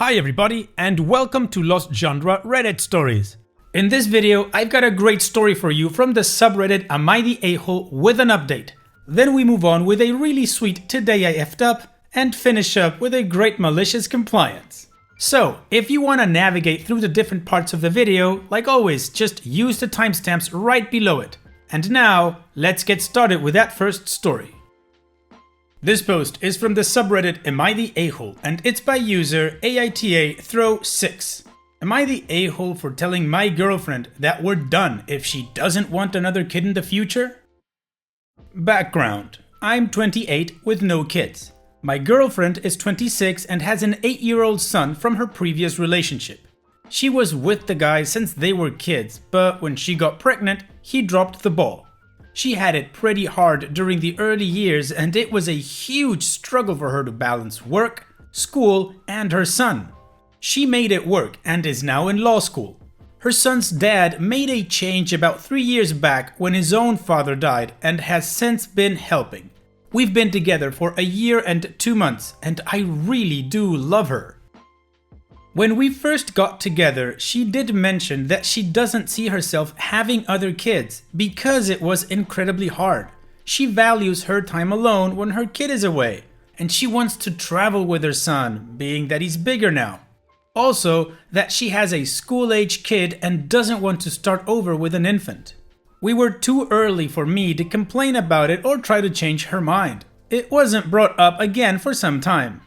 Hi everybody, and welcome to Lost Genre Reddit Stories. In this video, I've got a great story for you from the subreddit Am I the A-hole with an update. Then we move on with a really sweet Today I F'd Up, and finish up with a great malicious compliance. So, if you want to navigate through the different parts of the video, like always, just use the timestamps right below it. And now, let's get started with that first story. This post is from the subreddit Am I the A-hole, and it's by user AITA_throw6. Am I the a-hole for telling my girlfriend that we're done if she doesn't want another kid in the future? Background: I'm 28 with no kids. My girlfriend is 26 and has an 8-year-old son from her previous relationship. She was with the guy since they were kids, but when she got pregnant, he dropped the ball. She had it pretty hard during the early years, and it was a huge struggle for her to balance work, school, and her son. She made it work and is now in law school. Her son's dad made a change about 3 years back when his own father died and has since been helping. We've been together for a year and 2 months, and I really do love her. When we first got together, she did mention that she doesn't see herself having other kids because it was incredibly hard. She values her time alone when her kid is away, and she wants to travel with her son, being that he's bigger now. Also, that she has a school-age kid and doesn't want to start over with an infant. We were too early for me to complain about it or try to change her mind. It wasn't brought up again for some time.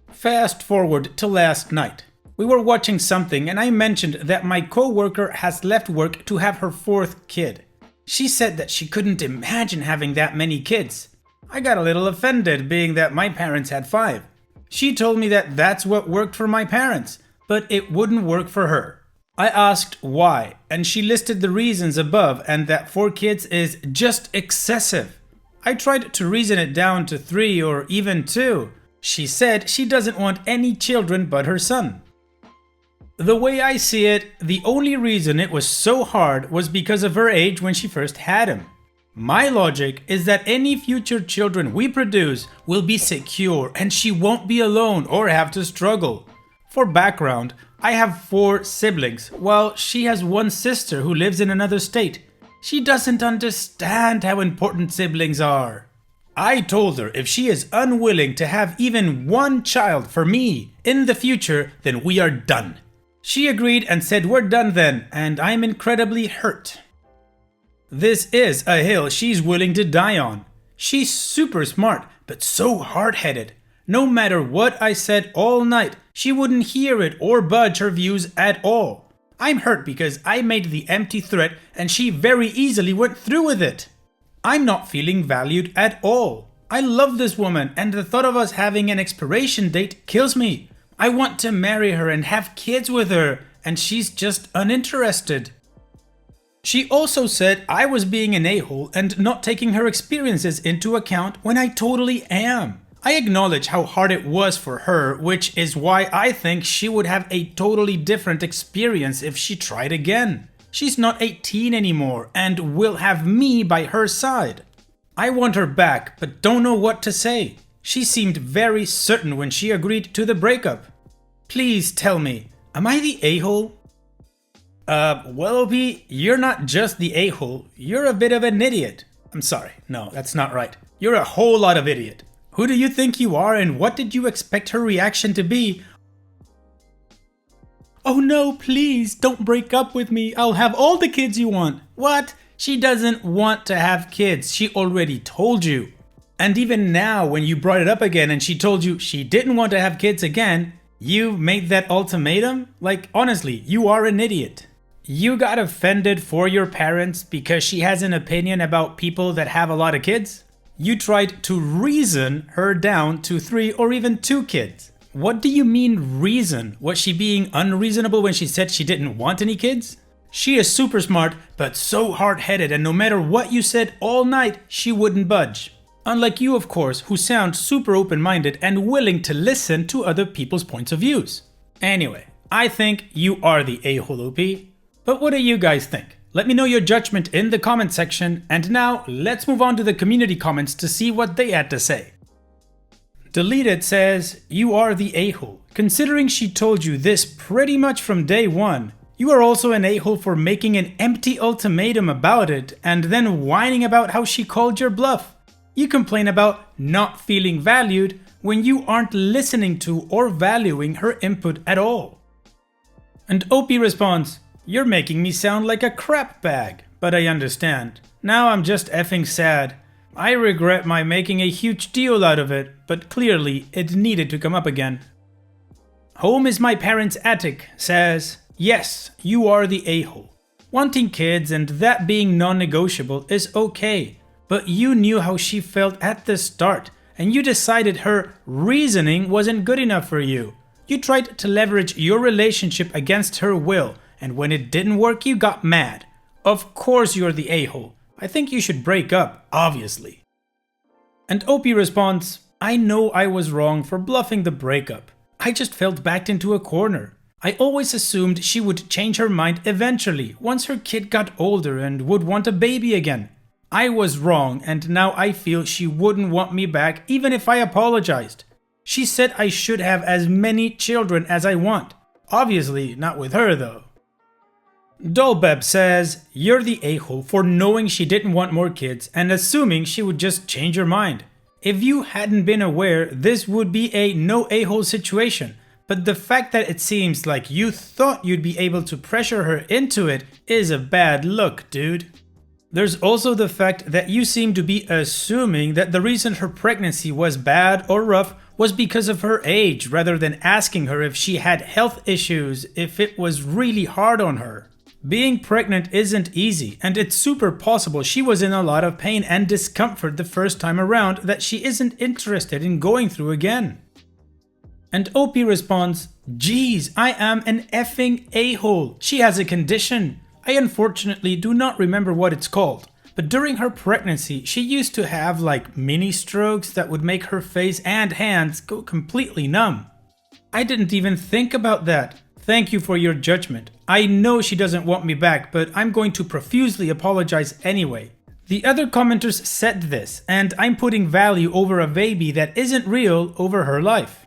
Fast forward to last night. We were watching something and I mentioned that my co-worker has left work to have her 4th kid. She said that she couldn't imagine having that many kids. I got a little offended, being that my parents had 5. She told me that that's what worked for my parents, but it wouldn't work for her. I asked why, and she listed the reasons above, and that 4 kids is just excessive. I tried to reason it down to 3 or even 2. She said she doesn't want any children but her son. The way I see it, the only reason it was so hard was because of her age when she first had him. My logic is that any future children we produce will be secure and she won't be alone or have to struggle. For background, I have 4 siblings, while she has 1 sister who lives in another state. She doesn't understand how important siblings are. I told her if she is unwilling to have even 1 child for me in the future, then we are done. She agreed and said we're done then, and I'm incredibly hurt. This is a hill she's willing to die on. She's super smart, but so hard-headed. No matter what I said all night, she wouldn't hear it or budge her views at all. I'm hurt because I made the empty threat and she very easily went through with it. I'm not feeling valued at all. I love this woman, and the thought of us having an expiration date kills me. I want to marry her and have kids with her, and she's just uninterested. She also said I was being an a-hole and not taking her experiences into account when I totally am. I acknowledge how hard it was for her, which is why I think she would have a totally different experience if she tried again. She's not 18 anymore and will have me by her side. I want her back, but don't know what to say. She seemed very certain when she agreed to the breakup. Please tell me, am I the a-hole? Well, OP, you're not just the a-hole, you're a bit of an idiot. I'm sorry, no, that's not right. You're a whole lot of idiot. Who do you think you are, and what did you expect her reaction to be? Oh no, please, don't break up with me. I'll have all the kids you want. What? She doesn't want to have kids. She already told you. And even now, when you brought it up again and she told you she didn't want to have kids again, you made that ultimatum? Like, honestly, you are an idiot. You got offended for your parents because she has an opinion about people that have a lot of kids? You tried to reason her down to 3 or even 2 kids. What do you mean reason? Was she being unreasonable when she said she didn't want any kids? She is super smart, but so hard-headed, and no matter what you said all night, she wouldn't budge. Unlike you, of course, who sound super open-minded and willing to listen to other people's points of views. Anyway, I think you are the a-hole, OP. But what do you guys think? Let me know your judgment in the comment section, and now let's move on to the community comments to see what they had to say. Deleted says, you are the a-hole. Considering she told you this pretty much from day one, you are also an a-hole for making an empty ultimatum about it and then whining about how she called your bluff. You complain about not feeling valued when you aren't listening to or valuing her input at all. And OP responds, "You're making me sound like a crap bag, but I understand. Now I'm just effing sad. I regret my making a huge deal out of it, but clearly it needed to come up again." Home is my parents' attic says, "Yes, you are the a-hole. Wanting kids and that being non-negotiable is okay, but you knew how she felt at the start and you decided her reasoning wasn't good enough for you. You tried to leverage your relationship against her will, and when it didn't work you got mad. Of course you're the a-hole. I think you should break up, obviously." And OP responds, "I know I was wrong for bluffing the breakup. I just felt backed into a corner. I always assumed she would change her mind eventually, once her kid got older and would want a baby again. I was wrong, and now I feel she wouldn't want me back even if I apologized. She said I should have as many children as I want. Obviously not with her though." Dolbeb says, "You're the a-hole for knowing she didn't want more kids and assuming she would just change her mind. If you hadn't been aware, this would be a no a-hole situation, but the fact that it seems like you thought you'd be able to pressure her into it is a bad look, dude. There's also the fact that you seem to be assuming that the reason her pregnancy was bad or rough was because of her age, rather than asking her if she had health issues, if it was really hard on her. Being pregnant isn't easy, and it's super possible she was in a lot of pain and discomfort the first time around that she isn't interested in going through again." And OP responds, "Geez, I am an effing a-hole. She has a condition. I unfortunately do not remember what it's called, but during her pregnancy she used to have like mini strokes that would make her face and hands go completely numb. I didn't even think about that. Thank you for your judgment. I know she doesn't want me back, but I'm going to profusely apologize anyway. The other commenters said this, and I'm putting value over a baby that isn't real over her life."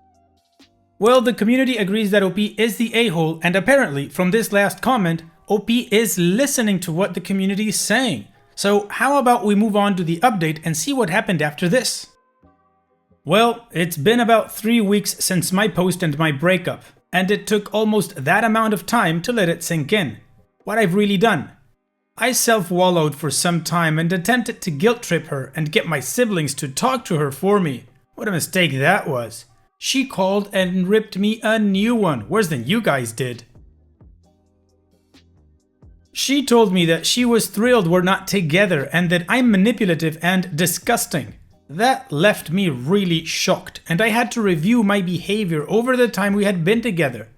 Well, the community agrees that OP is the a-hole, and apparently from this last comment, OP is listening to what the community is saying. So how about we move on to the update and see what happened after this? Well, it's been about 3 weeks since my post and my breakup, and it took almost that amount of time to let it sink in. What I've really done. I self-wallowed for some time and attempted to guilt trip her and get my siblings to talk to her for me. What a mistake that was. She called and ripped me a new one, worse than you guys did. She told me that she was thrilled we're not together and that I'm manipulative and disgusting. That left me really shocked, and I had to review my behavior over the time we had been together.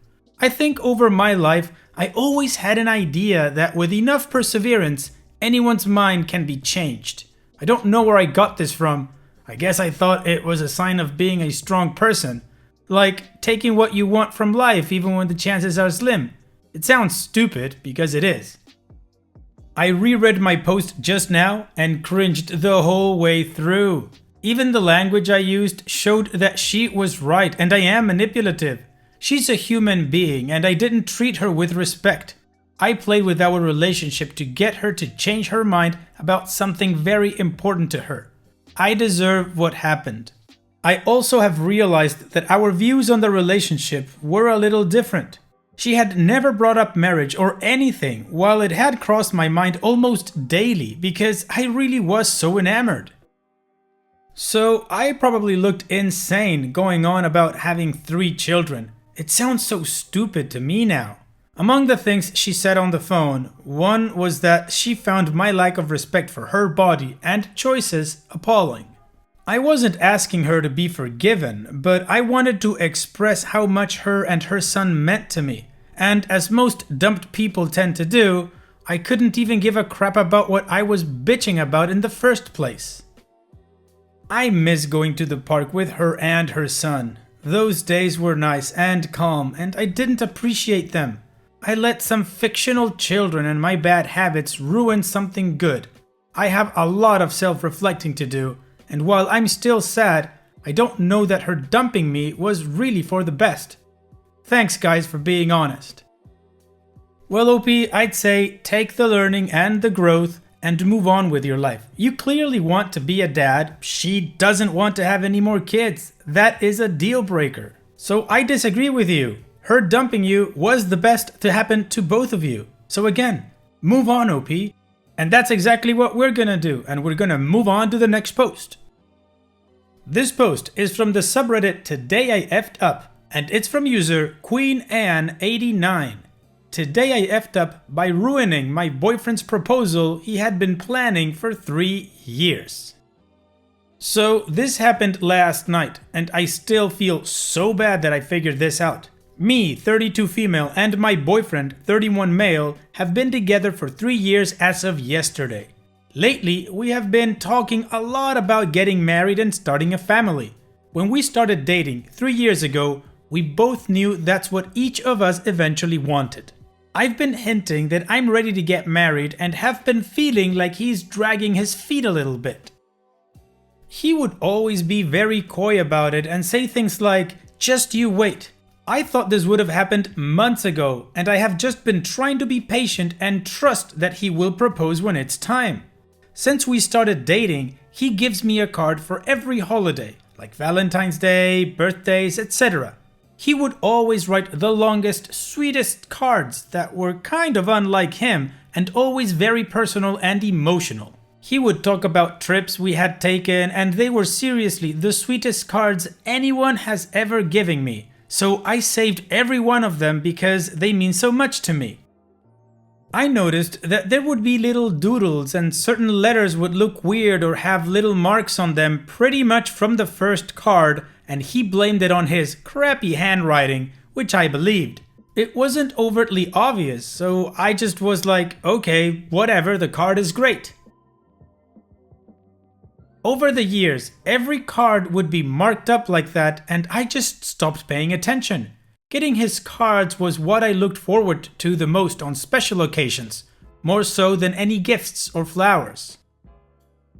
I think over my life, I always had an idea that with enough perseverance, anyone's mind can be changed. I don't know where I got this from. I guess I thought it was a sign of being a strong person. Like taking what you want from life even when the chances are slim. It sounds stupid because it is. I reread my post just now and cringed the whole way through. Even the language I used showed that she was right and I am manipulative. She's a human being and I didn't treat her with respect. I played with our relationship to get her to change her mind about something very important to her. I deserve what happened. I also have realized that our views on the relationship were a little different. She had never brought up marriage or anything, while it had crossed my mind almost daily because I really was so enamored. So I probably looked insane going on about having 3 children. It sounds so stupid to me now. Among the things she said on the phone, one was that she found my lack of respect for her body and choices appalling. I wasn't asking her to be forgiven, but I wanted to express how much her and her son meant to me. And as most dumped people tend to do, I couldn't even give a crap about what I was bitching about in the first place. I miss going to the park with her and her son. Those days were nice and calm, and I didn't appreciate them. I let some fictional children and my bad habits ruin something good. I have a lot of self-reflecting to do, and while I'm still sad, I don't know that her dumping me was really for the best. Thanks guys for being honest. Well, OP, I'd say take the learning and the growth and move on with your life. You clearly want to be a dad. She doesn't want to have any more kids. That is a deal breaker. So I disagree with you. Her dumping you was the best to happen to both of you. So again, move on, OP. And that's exactly what we're gonna do. And we're gonna move on to the next post. This post is from the subreddit Today I Effed Up. And it's from user QueenAnne89. Today I effed up by ruining my boyfriend's proposal he had been planning for 3 years. So this happened last night, and I still feel so bad that I figured this out. Me, 32 female, and my boyfriend, 31 male, have been together for 3 years as of yesterday. Lately, we have been talking a lot about getting married and starting a family. When we started dating 3 years ago, we both knew that's what each of us eventually wanted. I've been hinting that I'm ready to get married and have been feeling like he's dragging his feet a little bit. He would always be very coy about it and say things like, "Just you wait. I thought this would have happened months ago, and I have just been trying to be patient and trust that he will propose when it's time." Since we started dating, he gives me a card for every holiday, like Valentine's Day, birthdays, etc. He would always write the longest, sweetest cards that were kind of unlike him and always very personal and emotional. He would talk about trips we had taken, and they were seriously the sweetest cards anyone has ever given me. So I saved every one of them because they mean so much to me. I noticed that there would be little doodles and certain letters would look weird or have little marks on them pretty much from the first card, and he blamed it on his crappy handwriting, which I believed. It wasn't overtly obvious, so I just was like, okay, whatever, the card is great. Over the years, every card would be marked up like that, and I just stopped paying attention. Getting his cards was what I looked forward to the most on special occasions, more so than any gifts or flowers.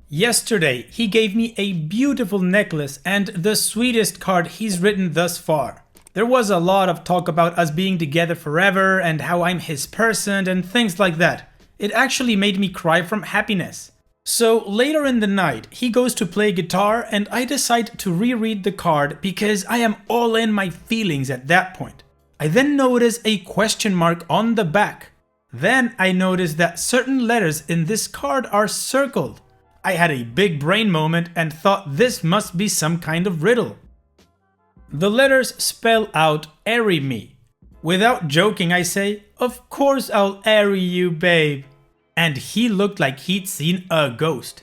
Yesterday, he gave me a beautiful necklace and the sweetest card he's written thus far. There was a lot of talk about us being together forever and how I'm his person and things like that. It actually made me cry from happiness. So later in the night, he goes to play guitar and I decide to reread the card because I am all in my feelings at that point. I then notice a question mark on the back. Then I notice that certain letters in this card are circled. I had a big brain moment and thought this must be some kind of riddle. The letters spell out "Arry me." Without joking, I say, "Of course I'll arry you, babe." And he looked like he'd seen a ghost.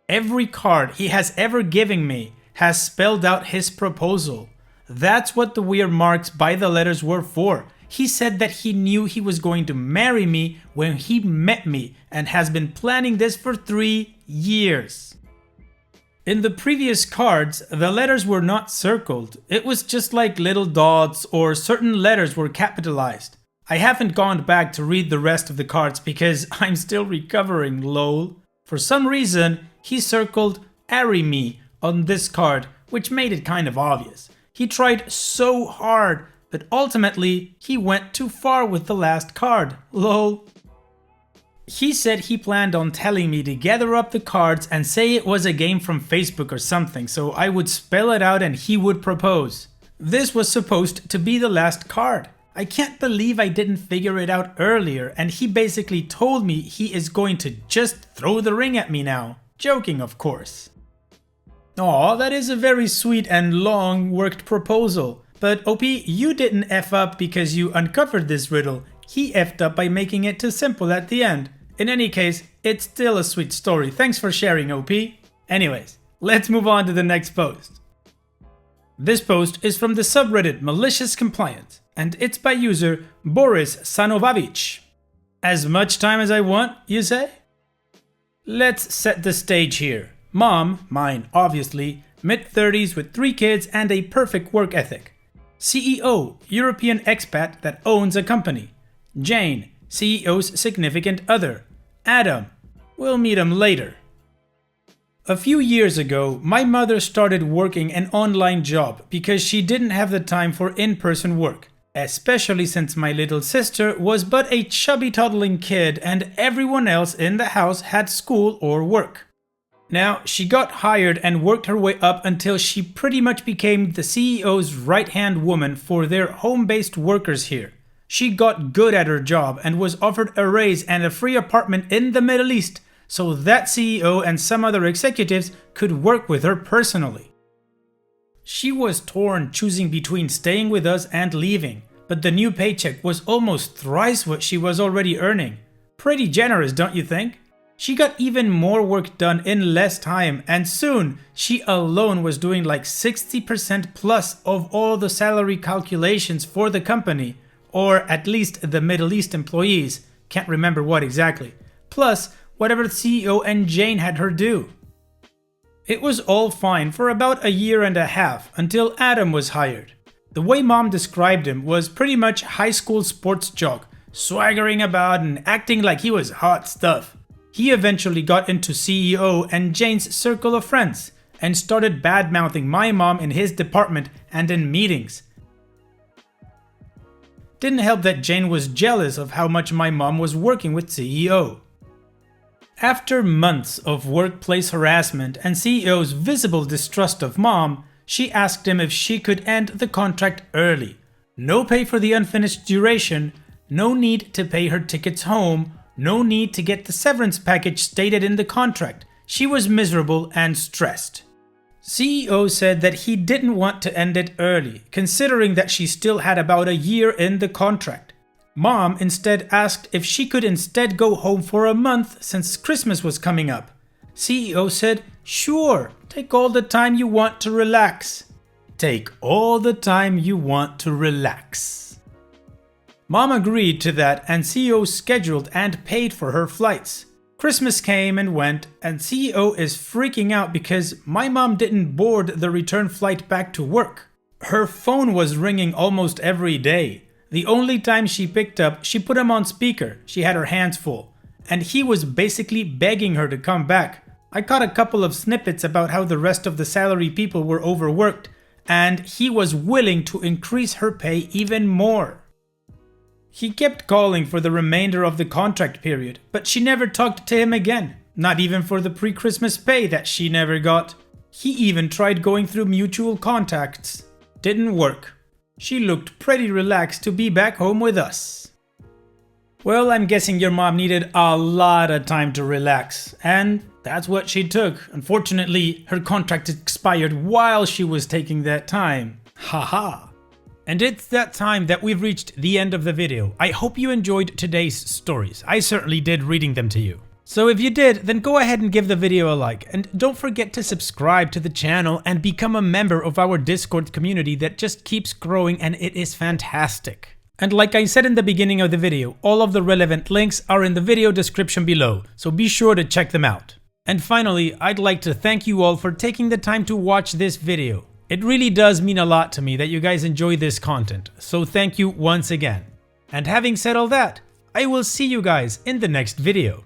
Every card he has ever given me has spelled out his proposal. That's what the weird marks by the letters were for. He said that he knew he was going to marry me when he met me and has been planning this for 3 years. In the previous cards, the letters were not circled. It was just like little dots or certain letters were capitalized. I haven't gone back to read the rest of the cards because I'm still recovering, lol. For some reason, he circled "Arry me" on this card, which made it kind of obvious. He tried so hard, but ultimately, he went too far with the last card, lol. He said he planned on telling me to gather up the cards and say it was a game from Facebook or something, so I would spell it out and he would propose. This was supposed to be the last card. I can't believe I didn't figure it out earlier, and he basically told me he is going to just throw the ring at me now. Joking, of course. Aw, that is a very sweet and long worked proposal. But OP, you didn't F up because you uncovered this riddle. He effed up by making it too simple at the end. In any case, it's still a sweet story. Thanks for sharing, OP. Anyways, let's move on to the next post. This post is from the subreddit Malicious Compliance, and it's by user Boris Sanovavich. As much time as I want, you say? Let's set the stage here. Mom, mine obviously, mid-30s with 3 kids and a perfect work ethic. CEO, European expat that owns a company. Jane, CEO's significant other. Adam, we'll meet him later. A few years ago, my mother started working an online job because she didn't have the time for in-person work. especially since my little sister was but a chubby toddling kid and everyone else in the house had school or work. Now, she got hired and worked her way up until she pretty much became the CEO's right-hand woman for their home-based workers here. She got good at her job and was offered a raise and a free apartment in the Middle East so that CEO and some other executives could work with her personally. She was torn choosing between staying with us and leaving, but the new paycheck was almost thrice what she was already earning. Pretty generous, don't you think? She got even more work done in less time, and soon she alone was doing like 60% plus of all the salary calculations for the company, or at least the Middle East employees, can't remember what exactly, plus whatever the CEO and Jane had her do. It was all fine for about a year and a half until Adam was hired. The way Mom described him was pretty much high school sports jock, swaggering about and acting like he was hot stuff. He eventually got into CEO and Jane's circle of friends and started bad-mouthing my mom in his department and in meetings. Didn't help that Jane was jealous of how much my mom was working with CEO. After months of workplace harassment and CEO's visible distrust of Mom, she asked him if she could end the contract early. No pay for the unfinished duration, no need to pay her tickets home, no need to get the severance package stated in the contract. She was miserable and stressed. CEO said that he didn't want to end it early, considering that she still had about a year in the contract. Mom instead asked if she could instead go home for a month since Christmas was coming up. CEO said, "Sure, take all the time you want to relax." Take all the time you want to relax. Mom agreed to that and CEO scheduled and paid for her flights. Christmas came and went and CEO is freaking out because my mom didn't board the return flight back to work. Her phone was ringing almost every day. The only time she picked up, she put him on speaker. She had her hands full. And he was basically begging her to come back. I caught a couple of snippets about how the rest of the salary people were overworked, and he was willing to increase her pay even more. He kept calling for the remainder of the contract period, but she never talked to him again, not even for the pre-Christmas pay that she never got. He even tried going through mutual contacts. Didn't work. She looked pretty relaxed to be back home with us. Well, I'm guessing your mom needed a lot of time to relax, and that's what she took. Unfortunately, her contract expired while she was taking that time. Haha. And it's that time that we've reached the end of the video. I hope you enjoyed today's stories. I certainly did reading them to you. So if you did, then go ahead and give the video a like, and don't forget to subscribe to the channel and become a member of our Discord community that just keeps growing, and it is fantastic. And like I said in the beginning of the video, all of the relevant links are in the video description below, so be sure to check them out. And finally, I'd like to thank you all for taking the time to watch this video. It really does mean a lot to me that you guys enjoy this content, so thank you once again. And having said all that, I will see you guys in the next video.